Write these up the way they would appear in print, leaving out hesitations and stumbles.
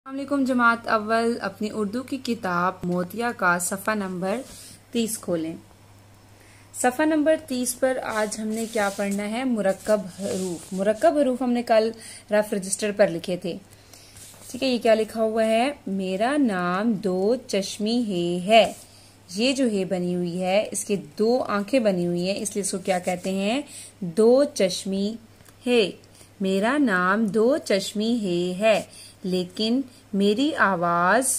अस्सलामुअलैकुम जमात अव्वल अपनी उर्दू की किताब मोतिया का सफ़ा नंबर 30 खोलें। सफ़ा नंबर 30 पर आज हमने क्या पढ़ना है? मुरक्कब हरूफ। मुरक्कब हरूफ हमने कल रफ रजिस्टर पर लिखे थे। ठीक है, ये क्या लिखा हुआ है? मेरा नाम दो चश्मी है। ये जो है बनी हुई है, इसके दो आंखें बनी हुई हैं, इसलिए इसको क्या कहते हैं? दो चश्मी है। मेरा नाम दो चश्मी है, लेकिन मेरी आवाज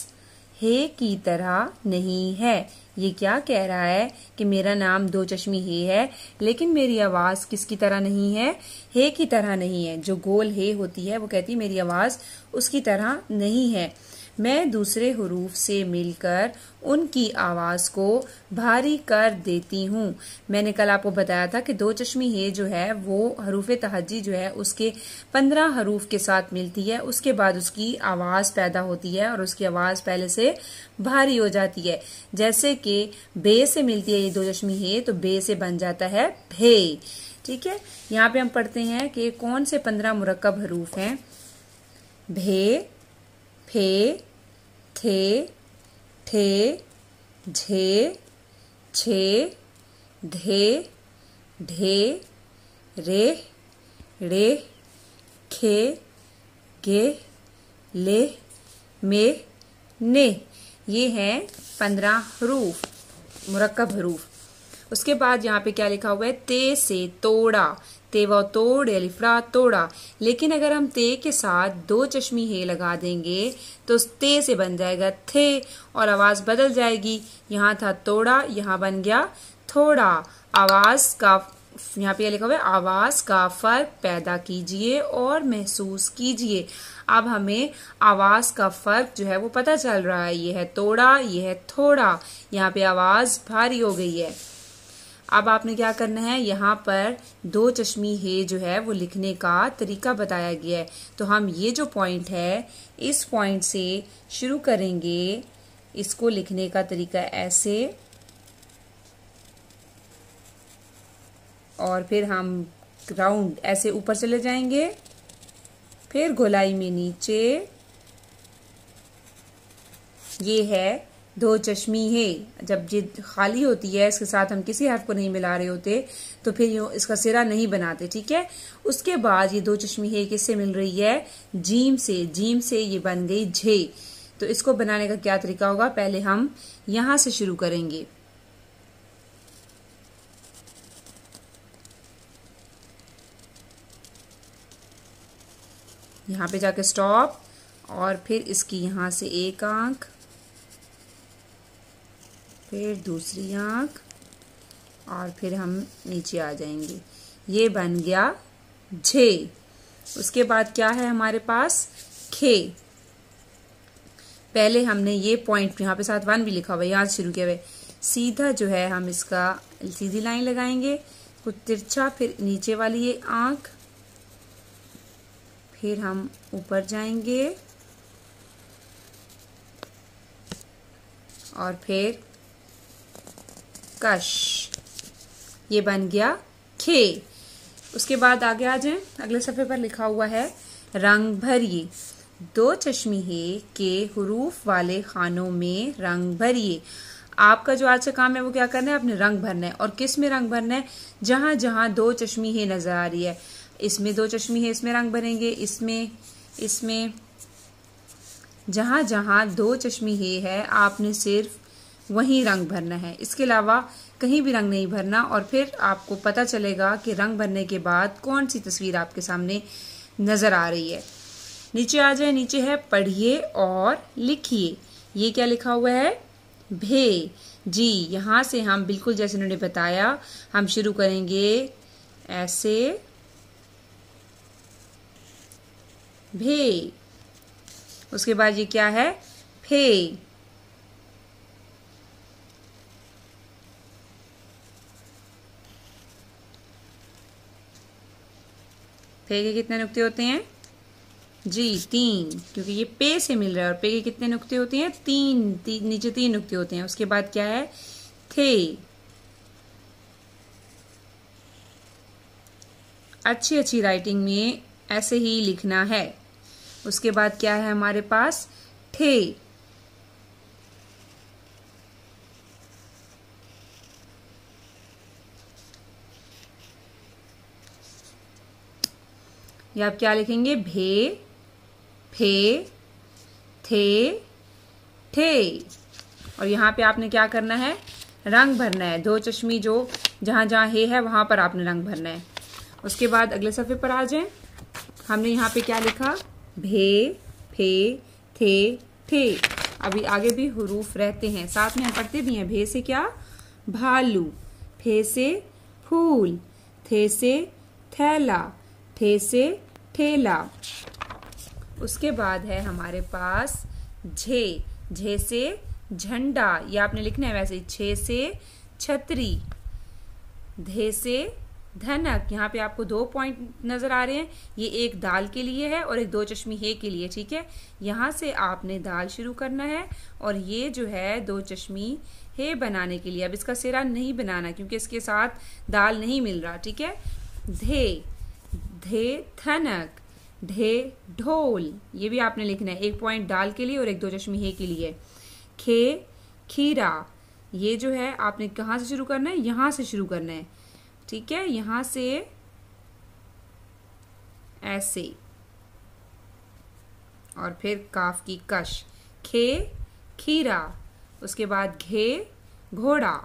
हे की तरह नहीं है। ये क्या कह रहा है कि मेरा नाम दो चश्मी है, लेकिन मेरी आवाज किसकी तरह नहीं है? हे की तरह नहीं है। जो गोल हे होती है वो कहती है मेरी आवाज उसकी तरह नहीं है। मैं दूसरे हुरूफ से मिलकर उनकी आवाज को भारी कर देती हूँ। मैंने कल आपको बताया था कि दो चश्मी है जो है वो हरूफ तहज्जी जो है उसके 15 हरूफ के साथ मिलती है, उसके बाद उसकी आवाज पैदा होती है और उसकी आवाज पहले से भारी हो जाती है। जैसे कि बे से मिलती है ये दो चश्मी है, तो बे से बन जाता है भे। ठीक है, यहाँ पे हम पढ़ते हैं कि कौन से 15 मुरक्कब हरूफ हैं। भे, फे, थे, ठे, झे, छे, धे, ढे, रे, रे, खे, गे, ले, मे, ने। ये हैं 15 हरूफ, मुरक्कब हरूफ। उसके बाद यहाँ पे क्या लिखा हुआ है? ते से तोड़ा, ते व तोड़ अलिफ्रा तोड़ा। लेकिन अगर हम ते के साथ दो चश्मी हे लगा देंगे तो ते से बन जाएगा थे और आवाज बदल जाएगी। यहाँ था तोड़ा, यहाँ बन गया थोड़ा। आवाज का यहाँ पे लिखा हुआ है, आवाज का फर्क पैदा कीजिए और महसूस कीजिए। अब हमें आवाज का फर्क जो है वो पता चल रहा है। ये है तोड़ा, ये है थोड़ा। यहाँ पे आवाज भारी हो गई है। अब आपने क्या करना है? यहाँ पर दो चश्मी है जो है वो लिखने का तरीका बताया गया है। तो हम ये जो पॉइंट है इस पॉइंट से शुरू करेंगे। इसको लिखने का तरीका ऐसे, और फिर हम राउंड ऐसे ऊपर चले जाएंगे, फिर गोलाई में नीचे। ये है दो चश्मी है। जब ये खाली होती है, इसके साथ हम किसी हर्फ को नहीं मिला रहे होते, तो फिर यूं इसका सिरा नहीं बनाते। ठीक है, उसके बाद ये दो चश्मी है किससे मिल रही है? जीम से। जीम से ये बन गई झे। तो इसको बनाने का क्या तरीका होगा? पहले हम यहां से शुरू करेंगे। यहाँ पे जाके स्टॉप, और फिर इसकी यहां से एक आंख, फिर दूसरी आंख, और फिर हम नीचे आ जाएंगे। ये बन गया झे। उसके बाद क्या है हमारे पास? खे। पहले हमने ये पॉइंट यहाँ पे साथ 1 भी लिखा हुआ है, यहाँ से शुरू किया हुआ है। सीधा जो है हम इसका सीधी लाइन लगाएंगे, कुछ तिरछा, फिर नीचे वाली ये आंख, फिर हम ऊपर जाएंगे और फिर कश। ये बन गया खे। उसके बाद आगे आ जाएं। अगले सफ़े पर लिखा हुआ है रंग भरिए। दो चश्मी है के हुरूफ वाले खानों में रंग भरिए। आपका जो आज का काम है वो क्या करना है? अपने रंग भरना है। और किस में रंग भरना है? जहां जहां दो चश्मी है नजर आ रही है, इसमें दो चश्मी है, इसमें रंग भरेंगे, इसमें जहां जहां दो चश्मी है आपने सिर्फ वहीं रंग भरना है। इसके अलावा कहीं भी रंग नहीं भरना। और फिर आपको पता चलेगा कि रंग भरने के बाद कौन सी तस्वीर आपके सामने नजर आ रही है। नीचे आ जाए। नीचे है पढ़िए और लिखिए। ये क्या लिखा हुआ है? भे। जी, यहां से हम बिल्कुल जैसे उन्होंने बताया हम शुरू करेंगे ऐसे, भे। उसके बाद ये क्या है? फे। फे के कितने नुक्ते होते हैं? जी 3, क्योंकि ये पे से मिल रहा है। और पे के कितने नुक्ते होते हैं? 3, नीचे 3 नुक्ते होते हैं। उसके बाद क्या है? थे। अच्छी अच्छी राइटिंग में ऐसे ही लिखना है। उसके बाद क्या है हमारे पास, ठे। ये आप क्या लिखेंगे, भे, फे, थे, ठे। और यहाँ पे आपने क्या करना है, रंग भरना है। दो चश्मी जो जहां जहां हे है वहां पर आपने रंग भरना है। उसके बाद अगले सफ़े पर आ जाएं। हमने यहाँ पे क्या लिखा, भे, फे, थे, ठे। अभी आगे भी हुरूफ रहते हैं, साथ में हम पढ़ते भी हैं। भे से क्या, भालू, फे से फूल, थे से थैला, ठे से ठेला। उसके बाद है हमारे पास झे। झे से झंडा, ये आपने लिखना है वैसे। छे से छतरी, धे से धनक। यहाँ पे आपको 2 पॉइंट नजर आ रहे हैं, ये एक दाल के लिए है और एक दो चश्मी हे के लिए, ठीक है। यहाँ से आपने दाल शुरू करना है और ये जो है दो चश्मी हे बनाने के लिए। अब इसका सिरा नहीं बनाना क्योंकि इसके साथ दाल नहीं मिल रहा, ठीक है। धे, धे धनक, ढे ढोल, ये भी आपने लिखना है। 1 पॉइंट दाल के लिए और एक दो चश्मी हे के लिए। खे खीरा, ये जो है आपने कहाँ से शुरू करना है, यहाँ से शुरू करना है, ठीक है। यहां से ऐसे और फिर काफ की कश, खे खीरा। उसके बाद घे घोड़ा,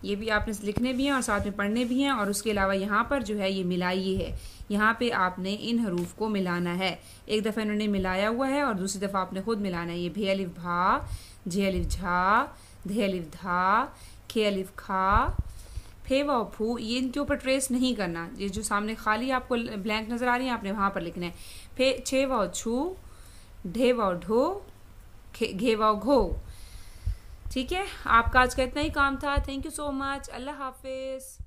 ये भी आपने लिखने भी हैं और साथ में पढ़ने भी हैं। और उसके अलावा यहाँ पर जो है ये मिलाई है, यहाँ पे आपने इन हरूफ को मिलाना है। एक दफ़ा इन्होंने मिलाया हुआ है और दूसरी दफ़ा आपने खुद मिलाना है। ये भे अलिफ भा, झे अलिफ झा, धे अलिफ धा, खे अलिफ खा, फे व फू, ये इनके ऊपर ट्रेस नहीं करना। ये जो सामने खाली आपको ब्लैंक नज़र आ रही है आपने वहाँ पर लिखना है। फे छे व छू, ढे व ढो, घे व घो, ठीक है। आपका आज का इतना ही काम था। Thank you so much. अल्लाह हाफिज़।